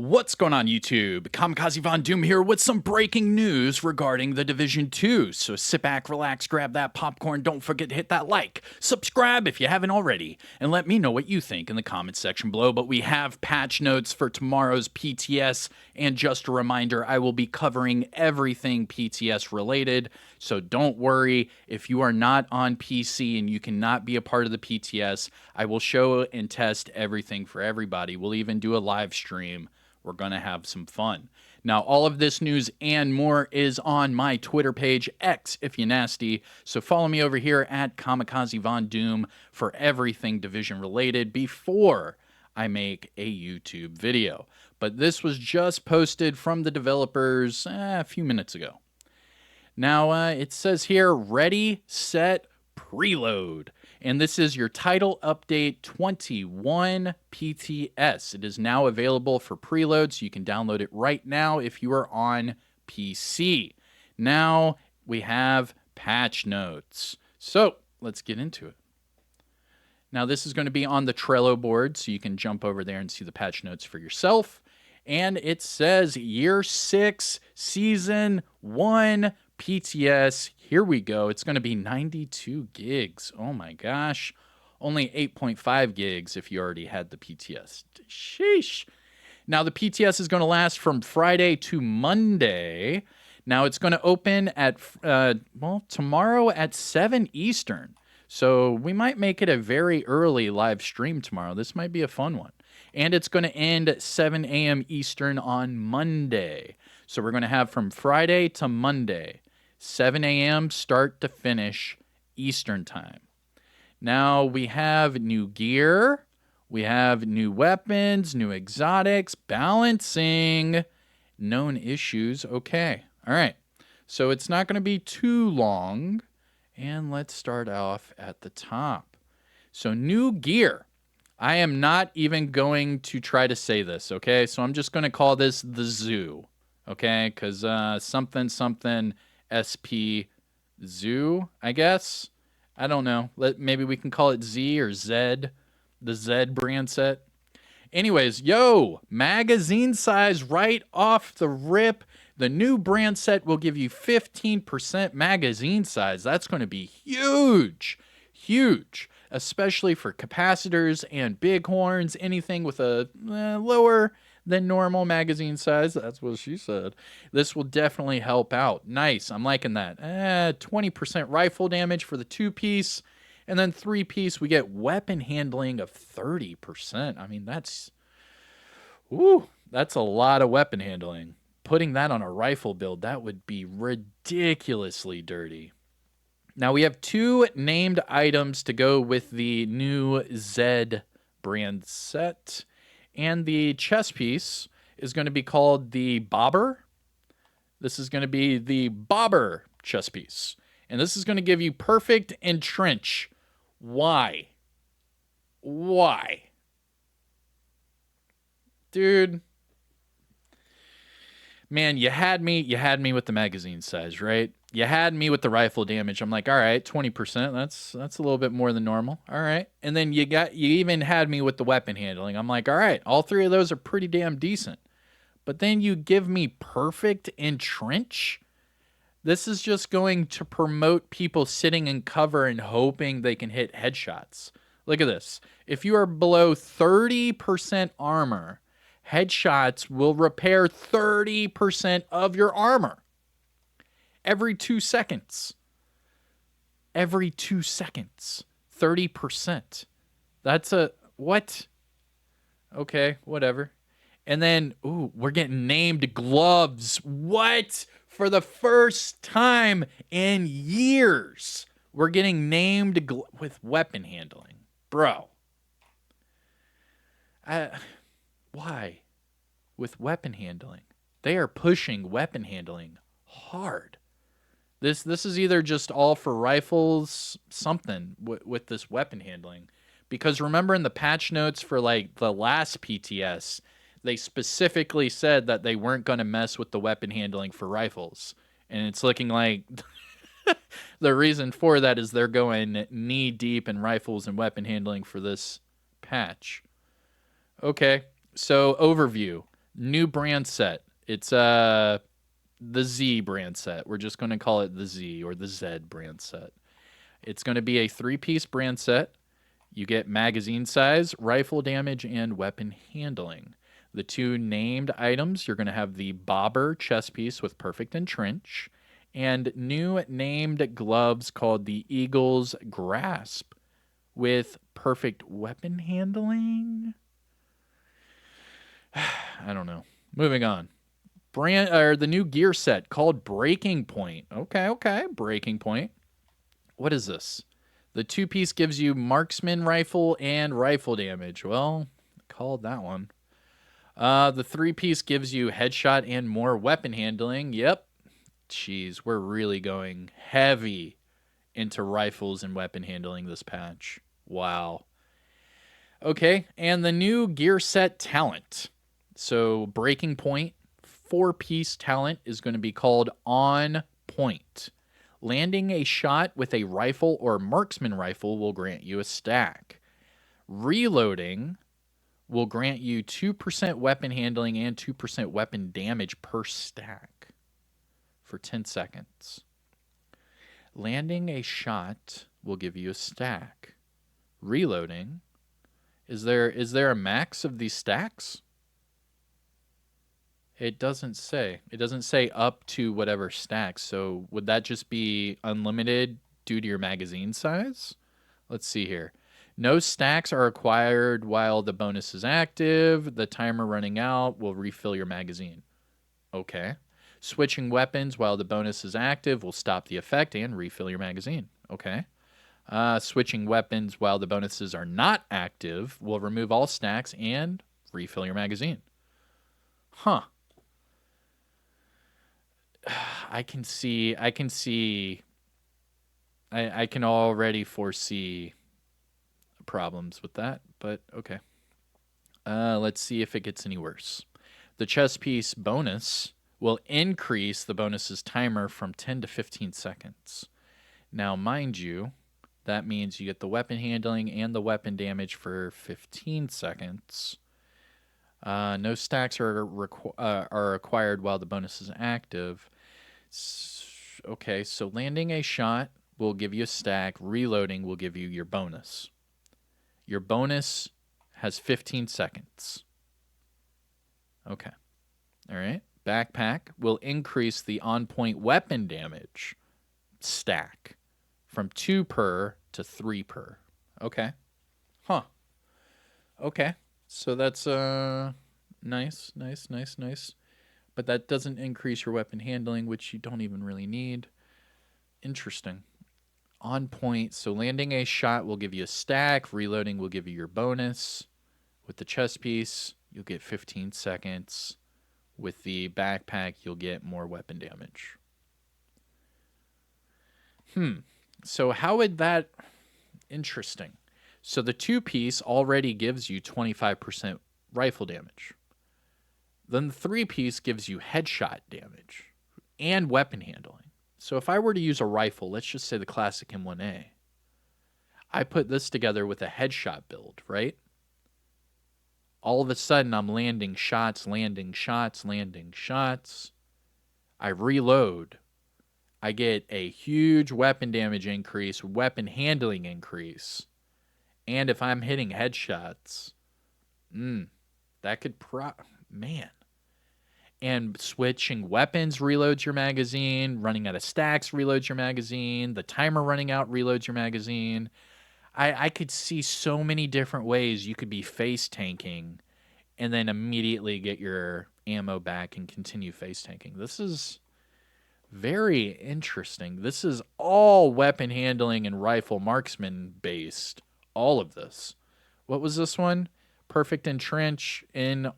What's going on YouTube? Kamikazevondoom here with some breaking news regarding the Division 2. So sit back, relax, grab that popcorn, don't forget to hit that like, subscribe if you haven't already, and let me know what you think in the comments section below. But we have patch notes for tomorrow's PTS, and just a reminder, I will be covering everything PTS related, so don't worry if you are not on PC and you cannot be a part of the PTS. I will show and test everything for everybody. We'll even do a live stream. We're going to have some fun. Now, all of this news and more is on my Twitter page, X if you nasty. So follow me over here at Kamikazevondoom for everything Division related before I make a YouTube video. But this was just posted from the developers a few minutes ago. Now, it says here, ready, set, preload. And this is your Title Update 21 PTS. It is now available for preload, so you can download it right now if you are on PC. Now we have patch notes. So let's get into it. Now this is going to be on the Trello board, so you can jump over there and see the patch notes for yourself. And it says Year 6, Season 1 PTS. Here we go. It's going to be 92 gigs. Oh my gosh. Only 8.5 gigs if you already had the PTS. Sheesh. Now the PTS is going to last from Friday to Monday. Now it's going to open at, tomorrow at 7 Eastern. So we might make it a very early live stream tomorrow. This might be a fun one. And it's going to end at 7 a.m. Eastern on Monday. So we're going to have from Friday to Monday, 7 a.m. start to finish Eastern time. Now we have new gear, we have new weapons, new exotics, balancing, known issues. Okay, all right. So it's not going to be too long. And let's start off at the top. So new gear. I am not even going to try to say this, okay? So I'm just going to call this the zoo, okay? Because something SP Zoo, I guess. I don't know. Maybe we can call it Z or Z, the Z brand set. Anyways, yo, magazine size right off the rip. The new brand set will give you 15% magazine size. That's going to be huge, huge. Especially for capacitors and bighorns, anything with a lower than normal magazine size. That's what she said. This will definitely help out. Nice. I'm liking that. 20% rifle damage for the 2-piece. And then 3-piece, we get weapon handling of 30%. I mean, that's a lot of weapon handling. Putting that on a rifle build, that would be ridiculously dirty. Now we have 2 named items to go with the new Z brand set. And the chest piece is going to be called the Bobber. This is going to be the Bobber chest piece. And this is going to give you perfect entrench. Why? Why? Dude. Man, you had me with the magazine size, right? You had me with the rifle damage. I'm like, all right, 20%. That's a little bit more than normal. All right. And then you even had me with the weapon handling. I'm like, all right, all 3 of those are pretty damn decent. But then you give me perfect entrench. This is just going to promote people sitting in cover and hoping they can hit headshots. Look at this. If you are below 30% armor, headshots will repair 30% of your armor. Every 2 seconds. Every 2 seconds. 30%. That's a... What? Okay, whatever. And then, ooh, we're getting named gloves. What? For the first time in years, we're getting named with weapon handling. Bro. Why? With weapon handling. They are pushing weapon handling hard. This is either just all for rifles, something with this weapon handling. Because remember in the patch notes for like the last PTS, they specifically said that they weren't going to mess with the weapon handling for rifles. And it's looking like the reason for that is they're going knee deep in rifles and weapon handling for this patch. Okay, so overview. New brand set. It's the Z brand set. We're just going to call it the Z or the Z brand set. It's going to be a 3-piece brand set. You get magazine size, rifle damage, and weapon handling. The 2 named items, you're going to have the bobber chest piece with perfect entrench, and new named gloves called the Eagle's Grasp with perfect weapon handling. I don't know. Moving on. The new gear set called Breaking Point. Okay, Breaking Point. What is this? The 2-piece gives you marksman rifle and rifle damage. Well, called that one. The 3-piece gives you headshot and more weapon handling. Yep. Jeez, we're really going heavy into rifles and weapon handling this patch. Wow. Okay, and the new gear set talent. So Breaking Point 4-piece talent is going to be called On Point. Landing a shot with a rifle or marksman rifle will grant you a stack. Reloading will grant you 2% weapon handling and 2% weapon damage per stack for 10 seconds. Landing a shot will give you a stack. Reloading, is there a max of these stacks? It doesn't say. It doesn't say up to whatever stacks. So would that just be unlimited due to your magazine size? Let's see here. No stacks are acquired while the bonus is active. The timer running out will refill your magazine. Okay. Switching weapons while the bonus is active will stop the effect and refill your magazine. Okay. Switching weapons while the bonuses are not active will remove all stacks and refill your magazine. Huh. I can already foresee problems with that, but okay. Let's see if it gets any worse. The chest piece bonus will increase the bonus's timer from 10 to 15 seconds. Now, mind you, that means you get the weapon handling and the weapon damage for 15 seconds. No stacks are acquired while the bonus is active. Okay, so landing a shot will give you a stack. Reloading will give you your bonus. Your bonus has 15 seconds. Okay. All right. Backpack will increase the on-point weapon damage stack from 2 per to 3 per. Okay. Huh. Okay. So that's nice. But that doesn't increase your weapon handling, which you don't even really need. Interesting. On point. So landing a shot will give you a stack. Reloading will give you your bonus. With the chest piece, you'll get 15 seconds. With the backpack, you'll get more weapon damage. So how would that... Interesting. So the 2-piece already gives you 25% rifle damage. Then the 3-piece gives you headshot damage and weapon handling. So if I were to use a rifle, let's just say the classic M1A, I put this together with a headshot build, right? All of a sudden, I'm landing shots. I reload. I get a huge weapon damage increase, weapon handling increase. And if I'm hitting headshots, that could man. And switching weapons reloads your magazine. Running out of stacks reloads your magazine. The timer running out reloads your magazine. I could see so many different ways you could be face tanking and then immediately get your ammo back and continue face tanking. This is very interesting. This is all weapon handling and rifle marksman based. All of this. What was this one? Perfect entrench in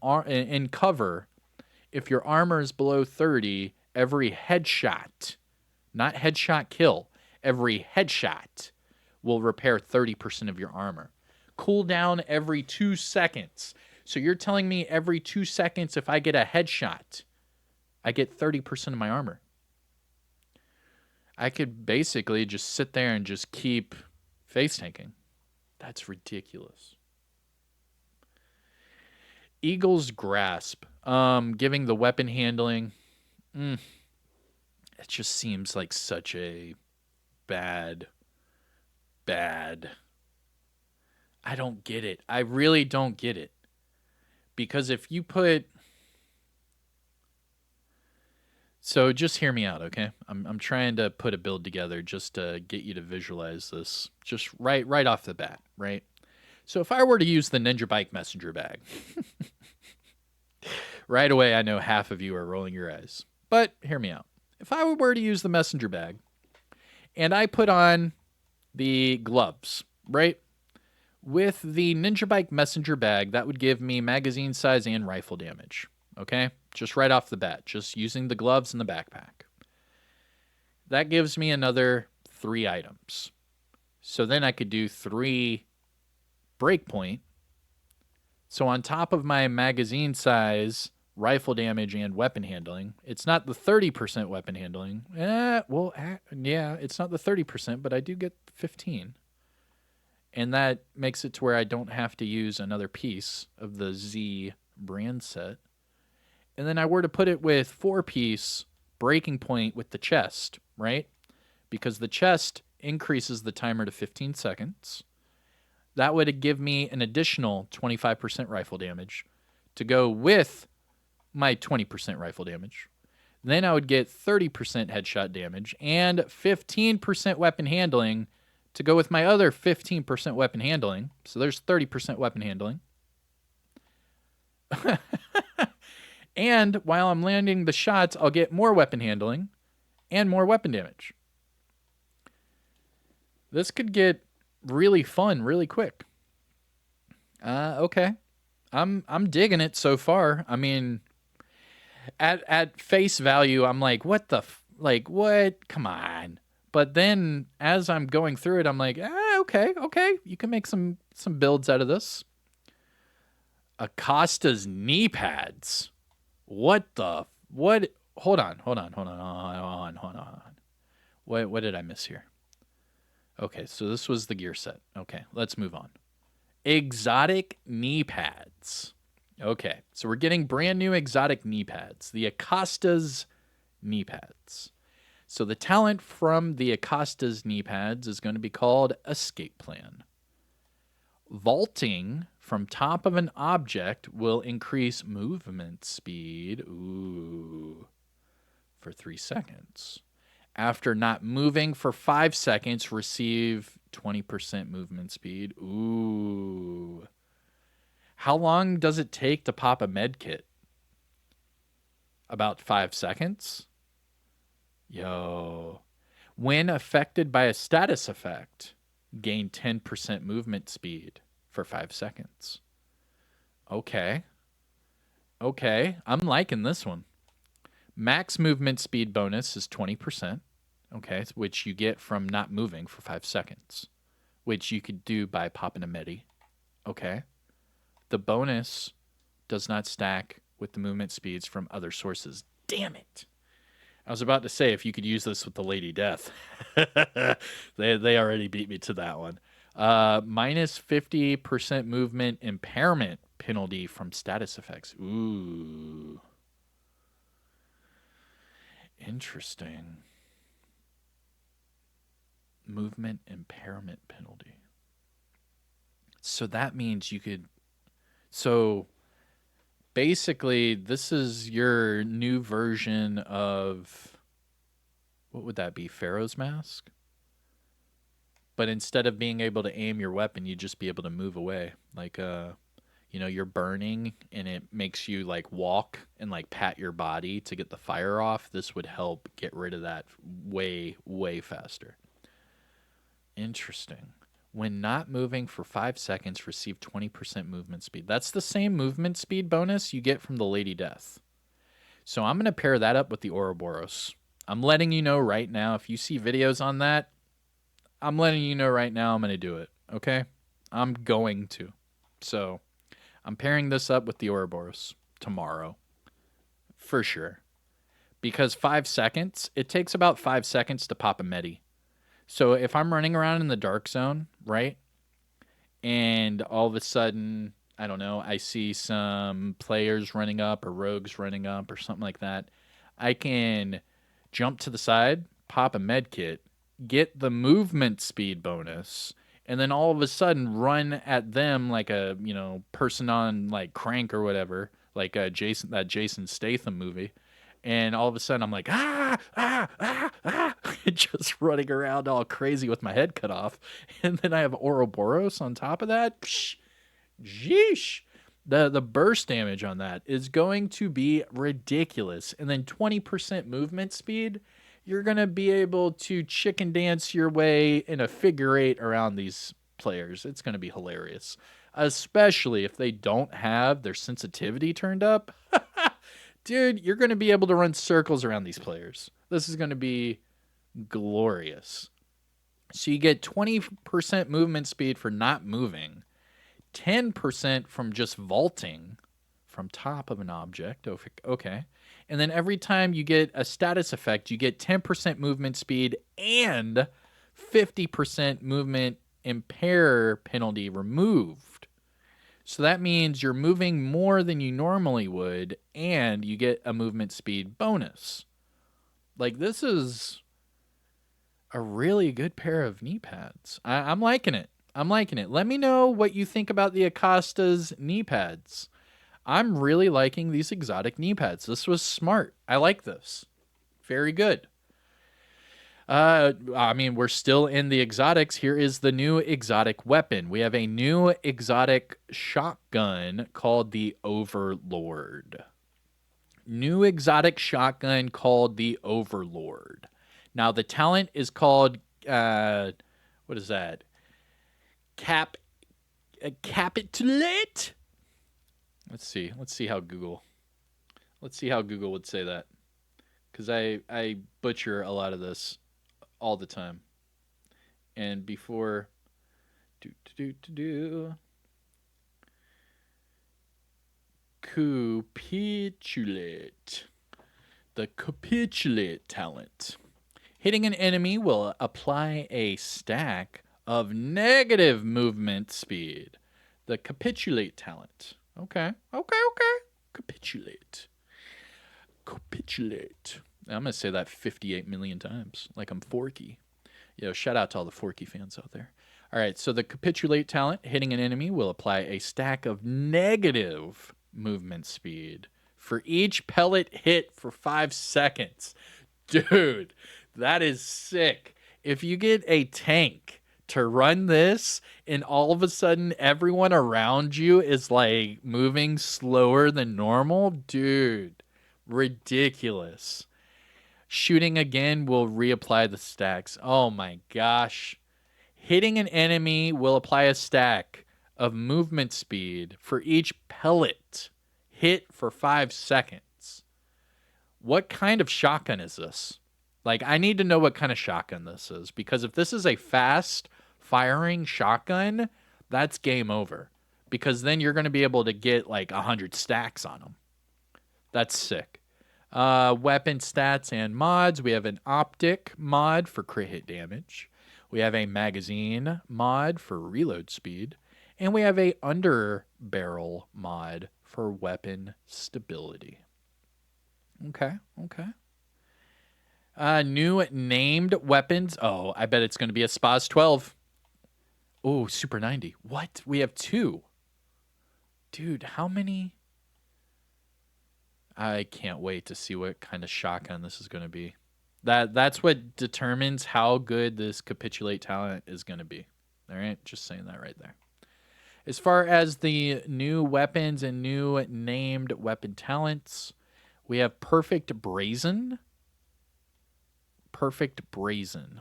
cover. If your armor is below 30, every headshot, not headshot kill, every headshot will repair 30% of your armor. Cooldown every 2 seconds. So you're telling me every 2 seconds if I get a headshot, I get 30% of my armor. I could basically just sit there and just keep face tanking. That's ridiculous. Eagle's Grasp. Giving the weapon handling, it just seems like such a bad. I don't get it. I really don't get it. Because if you put... So just hear me out, okay? I'm trying to put a build together just to get you to visualize this just right off the bat, right? So if I were to use the Ninja Bike messenger bag, right away I know half of you are rolling your eyes. But hear me out. If I were to use the messenger bag and I put on the gloves, right? With the Ninja Bike messenger bag, that would give me magazine size and rifle damage. Okay? Just right off the bat, just using the gloves and the backpack. That gives me another 3 items. So then I could do 3 breakpoint. So on top of my magazine size, rifle damage, and weapon handling, it's not the 30% weapon handling. Yeah, it's not the 30%, but I do get 15. And that makes it to where I don't have to use another piece of the Z brand set. And then I were to put it with 4-piece breaking point with the chest, right? Because the chest increases the timer to 15 seconds. That would give me an additional 25% rifle damage to go with my 20% rifle damage. Then I would get 30% headshot damage and 15% weapon handling to go with my other 15% weapon handling. So there's 30% weapon handling. And while I'm landing the shots, I'll get more weapon handling and more weapon damage. This could get really fun really quick. Okay. I'm digging it so far. I mean, at face value, I'm like, what the what? Come on. But then as I'm going through it, I'm like, okay. You can make some builds out of this. Acostas knee pads. What? Hold on. What did I miss here? Okay, so this was the gear set. Okay, let's move on. Exotic knee pads. Okay, so we're getting brand new exotic knee pads. The Acostas knee pads. So the talent from the Acostas knee pads is going to be called Escape Plan. Vaulting from top of an object will increase movement speed, for 3 seconds. After not moving for 5 seconds, receive 20% movement speed. Ooh. How long does it take to pop a med kit? About 5 seconds? Yo. When affected by a status effect, gain 10% movement speed for 5 seconds. Okay, I'm liking this one. Max movement speed bonus is 20%, okay, which you get from not moving for 5 seconds, which you could do by popping a medi. Okay. The bonus does not stack with the movement speeds from other sources. Damn it. I was about to say if you could use this with the Lady Death. They already beat me to that one. Minus 50% movement impairment penalty from status effects. Ooh. Interesting. Movement impairment penalty. So that means you could... So basically, this is your new version of... What would that be? Pharaoh's Mask? But instead of being able to aim your weapon, you'd just be able to move away. Like, you're burning and it makes you like walk and like pat your body to get the fire off. This would help get rid of that way, way faster. Interesting. When not moving for 5 seconds, receive 20% movement speed. That's the same movement speed bonus you get from the Lady Death. So I'm going to pair that up with the Ouroboros. I'm letting you know right now, if you see videos on that, I'm letting you know right now I'm going to do it, okay? I'm going to. So I'm pairing this up with the Ouroboros tomorrow for sure. Because 5 seconds, it takes about 5 seconds to pop a medi. So if I'm running around in the dark zone, right, and all of a sudden I don't know, I see some players running up or rogues running up or something like that, I can jump to the side, pop a med kit, get the movement speed bonus, and then all of a sudden run at them like a, person on like crank or whatever, like that Jason Statham movie. And all of a sudden I'm like, just running around all crazy with my head cut off. And then I have Ouroboros on top of that. Psh, Jeesh. The burst damage on that is going to be ridiculous. And then 20% movement speed, you're going to be able to chicken dance your way in a figure eight around these players. It's going to be hilarious, especially if they don't have their sensitivity turned up. Dude, you're going to be able to run circles around these players. This is going to be glorious. So you get 20% movement speed for not moving, 10% from just vaulting from top of an object. Okay. And then every time you get a status effect, you get 10% movement speed and 50% movement impair penalty removed. So that means you're moving more than you normally would, and you get a movement speed bonus. Like, this is a really good pair of knee pads. I'm liking it. I'm liking it. Let me know what you think about the Acostas knee pads. I'm really liking these exotic knee pads. This was smart. I like this. Very good. We're still in the exotics. Here is the new exotic weapon. We have a new exotic shotgun called the Overlord. New exotic shotgun called the Overlord. Now, the talent is called, what is that? Capitulate? Let's see how Google would say that. Because I butcher a lot of this all the time. And before capitulate. The capitulate talent. Hitting an enemy will apply a stack of negative movement speed. The capitulate talent. Okay. Capitulate. I'm going to say that 58 million times, like I'm Forky. Shout out to all the Forky fans out there. All right, so the capitulate talent, hitting an enemy, will apply a stack of negative movement speed for each pellet hit for 5 seconds. Dude, that is sick. If you get a tank to run this and all of a sudden everyone around you is like moving slower than normal, dude, ridiculous. Shooting again will reapply the stacks. Oh my gosh. Hitting an enemy will apply a stack of movement speed for each pellet hit for 5 seconds. What kind of shotgun is this? Like, I need to know what kind of shotgun this is, because if this is a fast firing shotgun, that's game over, because then you're going to be able to get like 100 stacks on them. That's sick. Weapon stats and mods. We have an optic mod for crit hit damage. We have a magazine mod for reload speed. And we have a under barrel mod for weapon stability. Okay. New named weapons. Oh, I bet it's going to be a SPAS 12. Oh, Super 90. What? We have 2. Dude, how many? I can't wait to see what kind of shotgun this is going to be. That's what determines how good this capitulate talent is going to be. All right, just saying that right there. As far as the new weapons and new named weapon talents, we have Perfect Brazen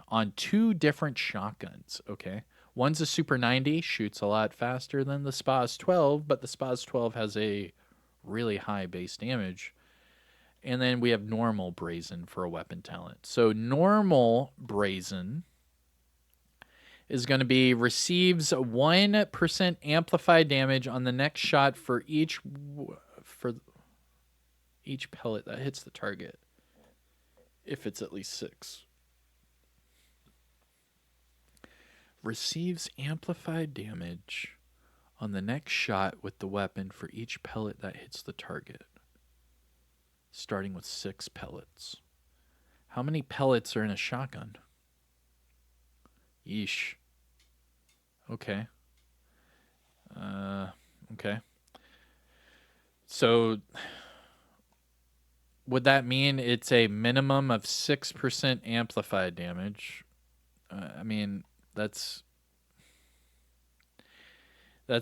on 2 different shotguns, okay? One's a Super 90, shoots a lot faster than the SPAS 12, but the SPAS 12 has a really high base damage. And then we have normal brazen for a weapon talent. So normal brazen is going to be receives 1% amplified damage on the next shot for each pellet that hits the target, if it's at least 6. Receives amplified damage on the next shot with the weapon for each pellet that hits the target, starting with 6 pellets. How many pellets are in a shotgun? Yeesh. Okay. Okay. So would that mean it's a minimum of 6% amplified damage? I mean, that's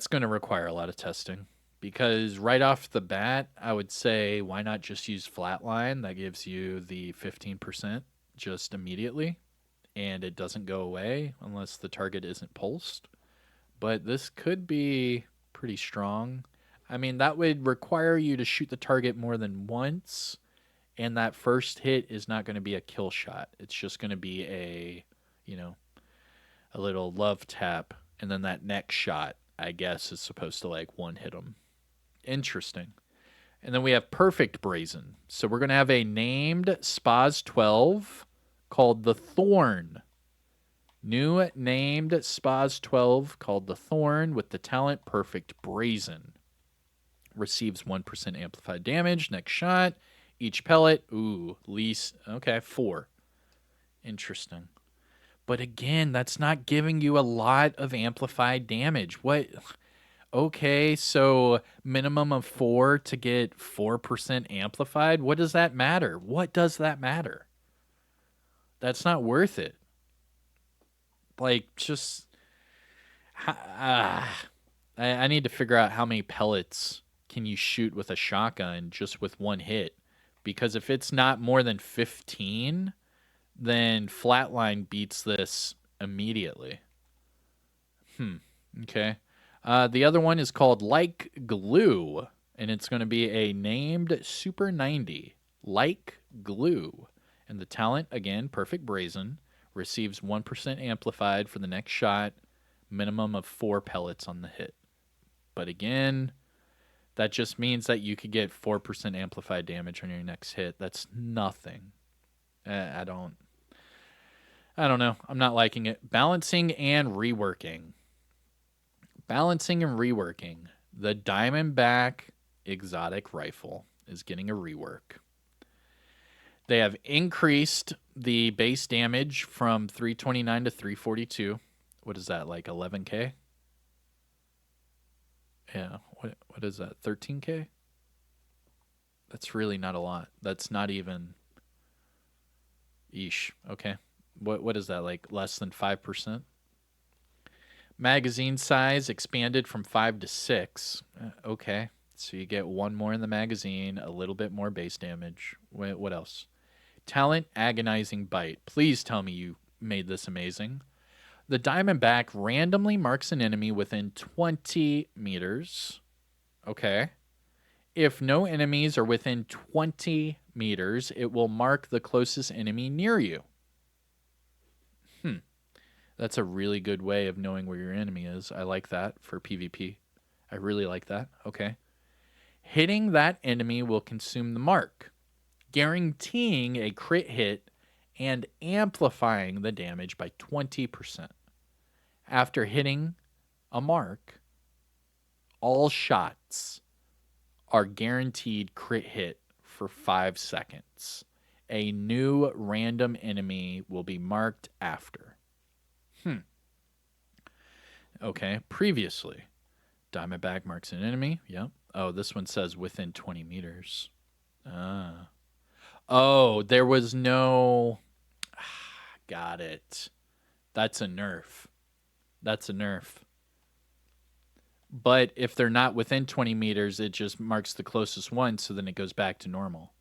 going to require a lot of testing, because right off the bat, I would say, why not just use flatline? That gives you the 15% just immediately, and it doesn't go away unless the target isn't pulsed. But this could be pretty strong. I mean, that would require you to shoot the target more than once, and that first hit is not going to be a kill shot. It's just going to be a, a little love tap, and then that next shot, I guess, is supposed to like one hit them. Interesting. And then we have Perfect Brazen. So we're going to have a named Spaz 12 called the Thorn. New named Spaz 12 called the Thorn with the talent Perfect Brazen. Receives 1% amplified damage. Next shot. Each pellet. Ooh, least. Okay, 4. Interesting. But again, that's not giving you a lot of amplified damage. What? Okay, so minimum of 4 to get 4% amplified? What does that matter? What does that matter? That's not worth it. Like, just... I need to figure out how many pellets can you shoot with a shotgun just with one hit. Because if it's not more than 15, then Flatline beats this immediately. Okay. The other one is called Like Glue, and it's going to be a named Super 90. Like Glue. And the talent, again, Perfect Brazen, receives 1% amplified for the next shot, minimum of 4 pellets on the hit. But again, that just means that you could get 4% amplified damage on your next hit. That's nothing. I don't know. I'm not liking it. Balancing and reworking. Balancing and reworking. The Diamondback exotic rifle is getting a rework. They have increased the base damage from 329 to 342. What is that, like 11K? Yeah, what is that, 13K? That's really not a lot. That's not even... Eesh, okay. What is that, like less than 5%? Magazine size expanded from 5 to 6. Okay, so you get 1 more in the magazine, a little bit more base damage. What else? Talent, Agonizing Bite. Please tell me you made this amazing. The Diamondback randomly marks an enemy within 20 meters. Okay. If no enemies are within 20 meters, it will mark the closest enemy near you. That's a really good way of knowing where your enemy is. I like that for PvP. I really like that. Okay. Hitting that enemy will consume the mark, guaranteeing a crit hit and amplifying the damage by 20%. After hitting a mark, all shots are guaranteed crit hit for 5 seconds. A new random enemy will be marked after. Okay, previously, Diamondback marks an enemy. Yep. Oh, this one says within 20 meters. Oh, there was no... Got it. That's a nerf. That's a nerf. But if they're not within 20 meters, it just marks the closest one, so then it goes back to normal.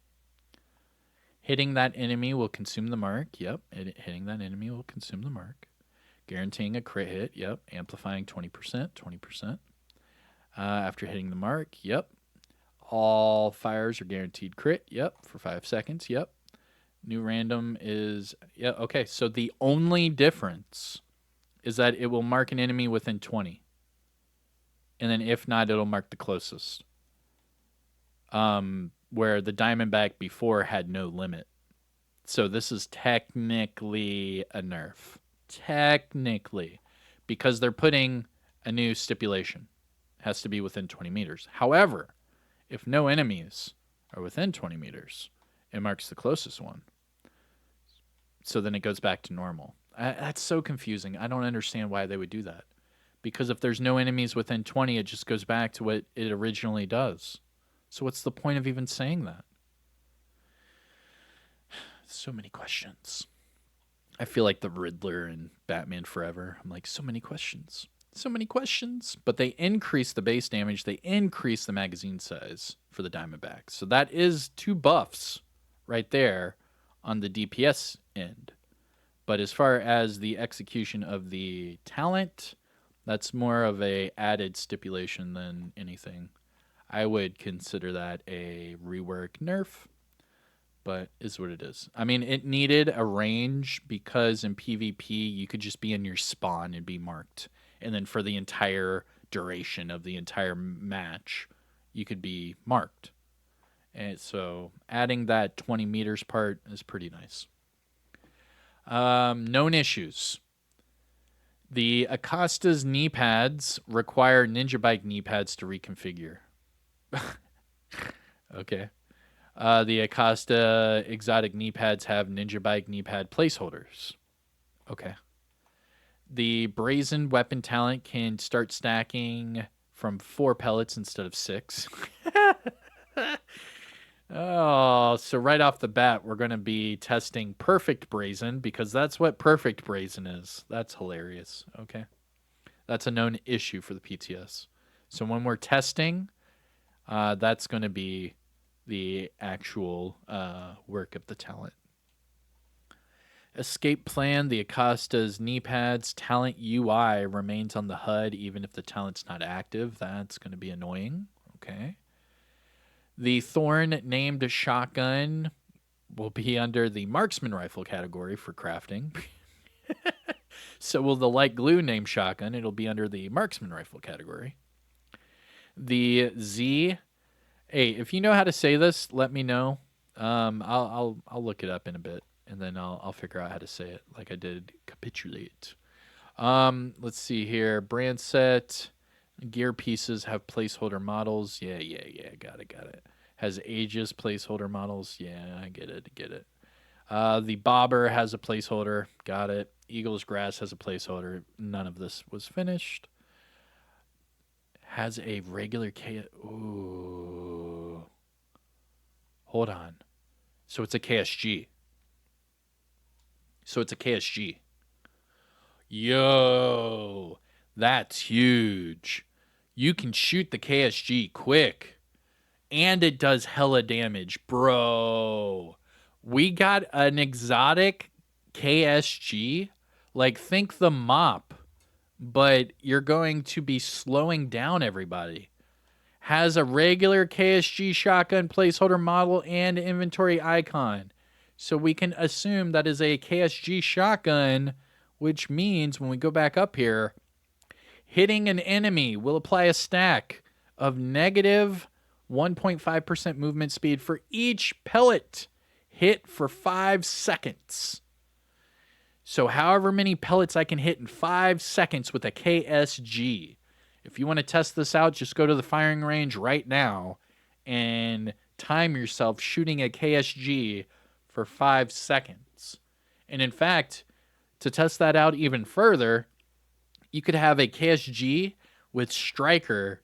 Hitting that enemy will consume the mark. Yep, hitting that enemy will consume the mark. Guaranteeing a crit hit. Yep, amplifying 20%. 20%. After hitting the mark. Yep. All fires are guaranteed crit. Yep, for 5 seconds. Yep. New random is... Yeah, okay, so the only difference is that it will mark an enemy within 20. And then if not, it'll mark the closest. Where the Diamondback before had no limit. So this is technically a nerf. Technically. Because they're putting a new stipulation. has to be within 20 meters. However, if no enemies are within 20 meters, it marks the closest one. So then it goes back to normal. That's so confusing. I don't understand why they would do that. Because if there's no enemies within 20, it just goes back to what it originally does. So what's the point of even saying that? So many questions. I feel like the Riddler in Batman Forever. I'm like, so many questions. So many questions. But they increase the base damage. They increase the magazine size for the Diamondbacks. So that is 2 buffs right there on the DPS end. But as far as the execution of the talent, that's more of a added stipulation than anything. I would consider that a rework nerf, but is what it is. I mean, it needed a range because in PvP, you could just be in your spawn and be marked. And then for the entire duration of the entire match, you could be marked. And so adding that 20 meters part is pretty nice. Known issues. The Acostas knee pads require Ninja Bike knee pads to reconfigure. Okay. The Acosta exotic knee pads have Ninja Bike knee pad placeholders. Okay. The brazen weapon talent can start stacking from 4 pellets instead of 6. Oh, so right off the bat, we're going to be testing perfect brazen because that's what perfect brazen is. That's hilarious. Okay. That's a known issue for the PTS. So when we're testing, that's going to be the actual work of the talent. Escape plan, the Acosta's knee pads talent UI remains on the HUD even if the talent's not active. That's going to be annoying. Okay. The Thorn named shotgun will be under the marksman rifle category for crafting. So will the light glue named shotgun. It'll be under the marksman rifle category. The Z. Hey, if you know how to say this, let me know. I'll look it up in a bit, and then I'll figure out how to say it like I did capitulate. Let's see here. Brand set. Gear pieces have placeholder models. Yeah. Got it. Has Aegis placeholder models. Yeah, I get it. The Bobber has a placeholder. Got it. Eagle's Grass has a placeholder. None of this was finished. Has a regular K. Ooh. Hold on. So it's a KSG. Yo. That's huge. You can shoot the KSG quick. And it does hella damage. Bro. We got an exotic KSG. Like, think the mop. But you're going to be slowing down everybody. Has a regular KSG shotgun placeholder model and inventory icon. So we can assume that is a KSG shotgun, which means when we go back up here, hitting an enemy will apply a stack of negative 1.5% movement speed for each pellet hit for 5 seconds. So however many pellets I can hit in 5 seconds with a KSG. If you want to test this out, just go to the firing range right now and time yourself shooting a KSG for 5 seconds. And in fact, to test that out even further, you could have a KSG with striker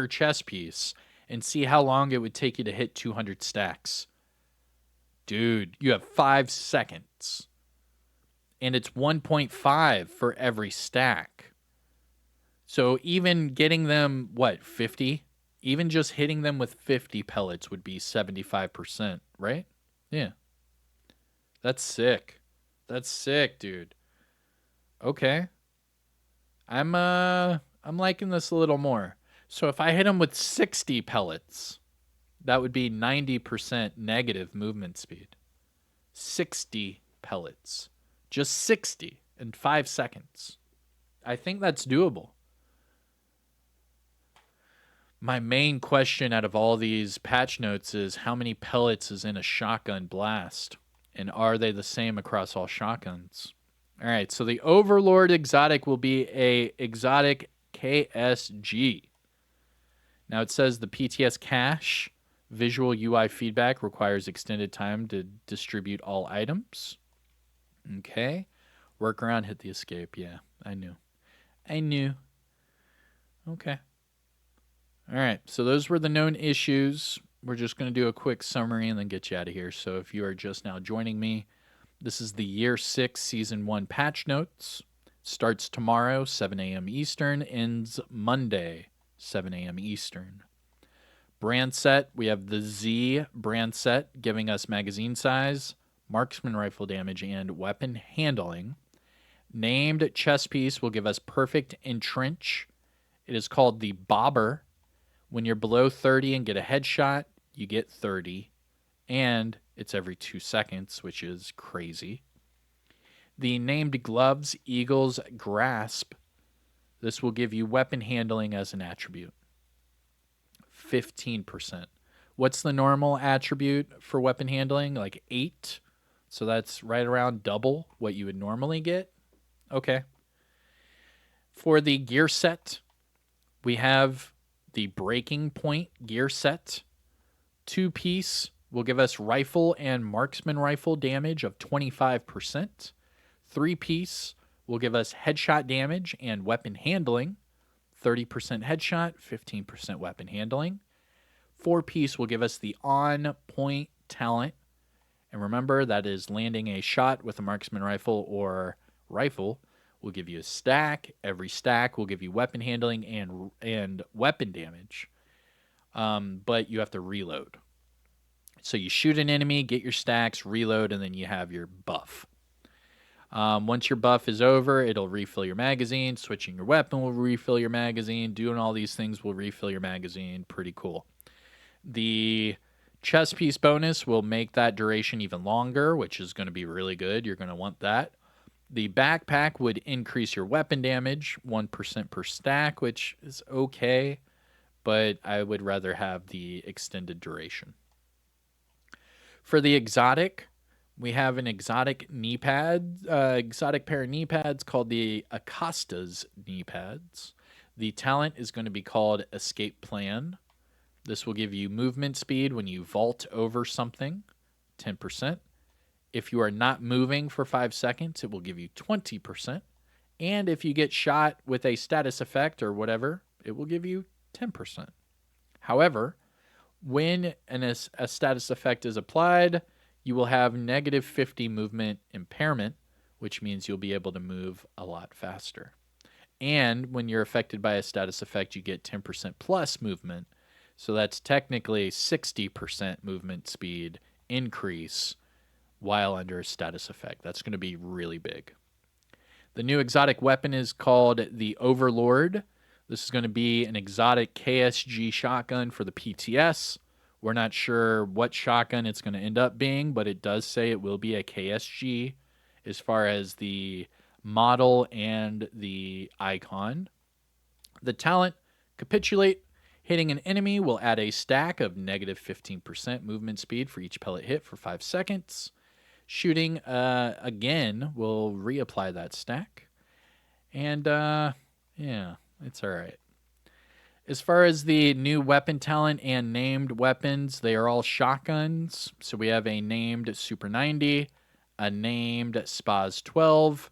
chest piece and see how long it would take you to hit 200 stacks. Dude, you have 5 seconds. And it's 1.5 for every stack. So even getting them, 50? Even just hitting them with 50 pellets would be 75%, right? Yeah. That's sick. That's sick, dude. Okay. I'm liking this a little more. So if I hit them with 60 pellets, that would be 90% negative movement speed. 60 pellets. Just 60 in 5 seconds. I think that's doable. My main question out of all these patch notes is how many pellets is in a shotgun blast? And are they the same across all shotguns? All right, so the Overlord exotic will be a exotic KSG. Now it says the PTS cache visual UI feedback requires extended time to distribute all items. Okay. Workaround, hit the escape. Yeah, I knew. Okay. All right. So those were the known issues. We're just going to do a quick summary and then get you out of here. So if you are just now joining me, this is the Year 6 Season 1 patch notes. Starts tomorrow, 7 a.m. Eastern, ends Monday, 7 a.m. Eastern. Brand set, we have the Z brand set giving us magazine size, marksman rifle damage, and weapon handling. Named chest piece will give us perfect entrench. It is called the Bobber. When you're below 30 and get a headshot, you get 30. And it's every 2 seconds, which is crazy. The named gloves, Eagle's Grasp. This will give you weapon handling as an attribute. 15%. What's the normal attribute for weapon handling? Like 8. So that's right around double what you would normally get. Okay. For the gear set, we have the Breaking Point gear set. 2-piece will give us rifle and marksman rifle damage of 25%. 3-piece will give us headshot damage and weapon handling. 30% headshot, 15% weapon handling. 4-piece will give us the on-point talent. And remember, that is landing a shot with a marksman rifle or rifle will give you a stack. Every stack will give you weapon handling and weapon damage. But you have to reload. So you shoot an enemy, get your stacks, reload, and then you have your buff. Once your buff is over, it'll refill your magazine. Switching your weapon will refill your magazine. Doing all these things will refill your magazine. Pretty cool. The chest piece bonus will make that duration even longer, which is going to be really good. You're going to want that. The backpack would increase your weapon damage 1% per stack, which is okay, but I would rather have the extended duration. For the exotic, we have an exotic knee pad, exotic pair of knee pads called the Acostas knee pads. The talent is going to be called Escape Plan. This will give you movement speed when you vault over something, 10%. If you are not moving for 5 seconds, it will give you 20%. And if you get shot with a status effect or whatever, it will give you 10%. However, when a status effect is applied, you will have negative 50 movement impairment, which means you'll be able to move a lot faster. And when you're affected by a status effect, you get 10% plus movement. So that's technically 60% movement speed increase while under a status effect. That's going to be really big. The new exotic weapon is called the Overlord. This is going to be an exotic KSG shotgun for the PTS. We're not sure what shotgun it's going to end up being, but it does say it will be a KSG as far as the model and the icon. The talent, Capitulate. Hitting an enemy will add a stack of negative 15% movement speed for each pellet hit for 5 seconds. Shooting again will reapply that stack. And yeah, it's all right. As far as the new weapon talent and named weapons, they are all shotguns. So we have a named Super 90, a named Spaz 12,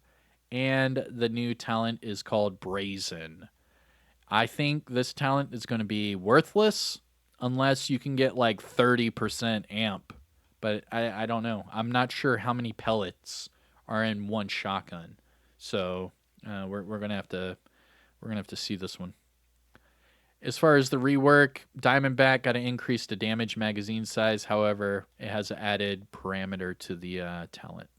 and the new talent is called Brazen. I think this talent is going to be worthless unless you can get like 30% amp. But I don't know. I'm not sure how many pellets are in one shotgun. So we're gonna have to see this one. As far as the rework, Diamondback got to increase the damage magazine size. However, it has an added parameter to the talent.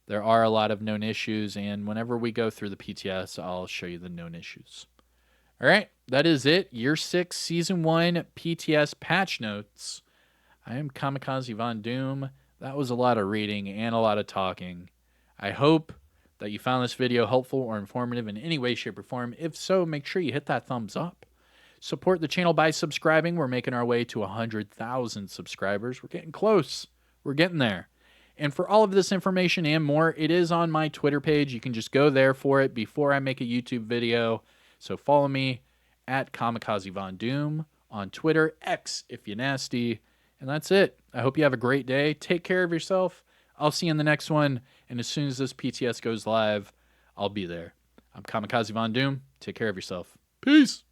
There are a lot of known issues, and whenever we go through the PTS, I'll show you the known issues. All right, that is it. Year 6, Season 1 PTS patch notes. I am Kamikazevondoom. That was a lot of reading and a lot of talking. I hope that you found this video helpful or informative in any way, shape, or form. If so, make sure you hit that thumbs up. Support the channel by subscribing. We're making our way to 100,000 subscribers. We're getting close. We're getting there. And for all of this information and more, it is on my Twitter page. You can just go there for it before I make a YouTube video. So follow me at Kamikazevondoom on Twitter, X if you're nasty. And that's it. I hope you have a great day. Take care of yourself. I'll see you in the next one. And as soon as this PTS goes live, I'll be there. I'm Kamikazevondoom. Take care of yourself. Peace.